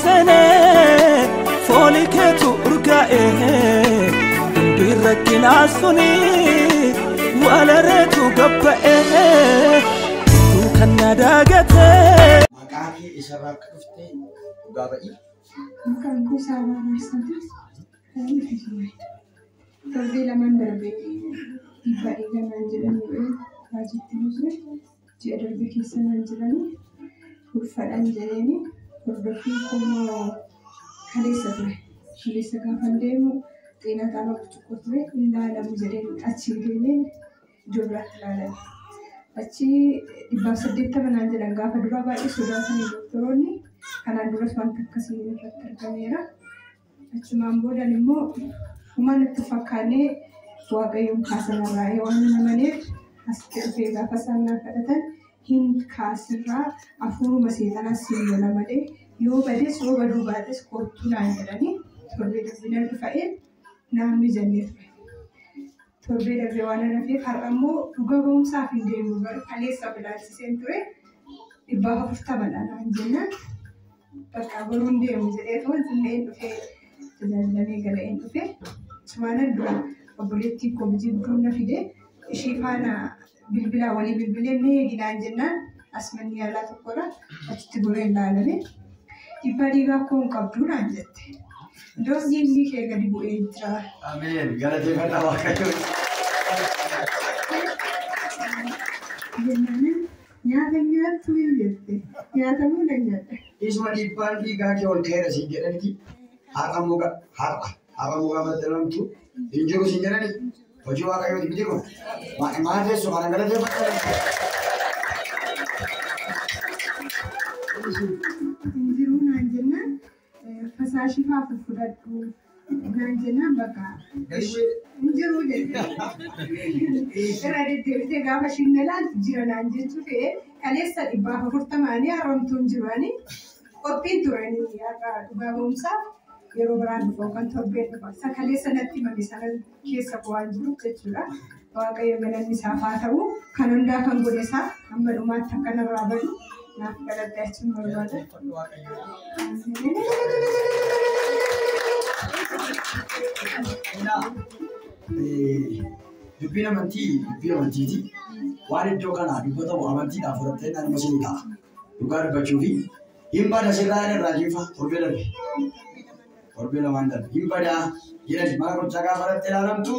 سنة فولك تركائه بيركن عصني ولا ريتو قبائه تو كنا داقته مكاكي إسراك كفتي وقابئي مكان كوسا ومستدرس هاي الحجوة تربي لمن دربي يبقى لمن جلني واجب تنزل جاء دربي كيسا من جلني وفران جلني وردفيكم كليسة كافن ديمو تينا تاما بتشكوتري إلا لم جلين أتشيريني جورات لالا أتشي إباسديتا من أنجلن غافة درابا إسوداتني دكتوروني كان درس وانت كسير الكاميرا أتشمان بودا نمو وما نتفكاني واقعيهم كاسنا رأي وانا نمانير أستيقظ فسنا فتاة هند كاسرة أفورو مسيطانا سيريو لمدي يو بديس و بدو بادس كورتونا عندراني تربي دفنا الكفائل نعمي جنير تربي دفوانا نفي خرمو تغاوم سافين ديمو كاليسا بلاسي سنتوي إباها فتبانا عندنا bakka baruun deemu jedheetu wanti dhufee tajaajilamee gala'een dhufee sumaana dura obboleettii koo bijibduun na fide ishii faana bilbilaa walii bilbilee mee eeginaan jennaan asmanni yaalaa tokkodha achitti goreen laalame dhibbaa dhiigaa koo hin qabduudhaan jette iddoo diinni kee gadi bu'ee jira. Ameen galateeffadhaa waaqayyo. Jennaan nyaata nyaattu jette nyaatamuu danda'a. Isma dhiibbaan dhiigaa kee ol ka'eera siin jedhaniiti. Har'a mugaa maxxanamtu hin jiru siin jedhani. Hojii waaqayyooti miti kun. Maal teessu kana galateeffadhaa. Hin jiru naan jennaan fasaashii fa'aa fudhadhu naan jennaan bakka hin jiru jette. Irra deddeebitee gaafa shinnalaan jira naan jechuu ta'ee kaleessa 440 haramtuun jiranii qophiin turanii akka dhugaa ba'umsaaf yeroo biraan dhufu kan torbeen dhufa. Kaleessa natti mali sana keessa bu'aan jiru jechuudha. Waaqayyo galanni isaaf haa ta'u kan hundaa kan godhe isaa amma dhumaatti akka narraa badu naaf galataachuun barbaada. Dubbiin amantiiti. Waan iddoo kanaa dubbatamu amantiidhaaf fudhattee naannoo isin ta'a. Dhugaa dubbachuu fi hin bada sirraa irraa jifa torbee darbe. Torbee lamaan darbe. Hin badaa jedhani mana gochaa gaafa irratti ilaalamtu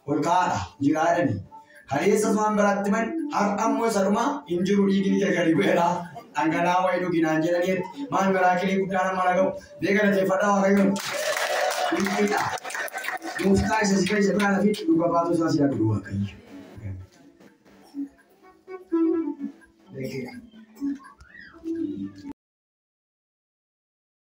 ol ka'aadha jiraa jedhani. Kaleessa sumaan biraatti man har'ammoo isa dhuma hin jiru dhiigni kee gadi bu'eera. Dhangala'aa wayii dhuginaan jedhaniitti maal miraakilii guddaan amma dhaga'u. Bee galateeffadhaa waaqayyoon. Hinqiidha. Muftaa isa si keessa biraan fi dhuga baatu isaa si yaadu waaqayyo.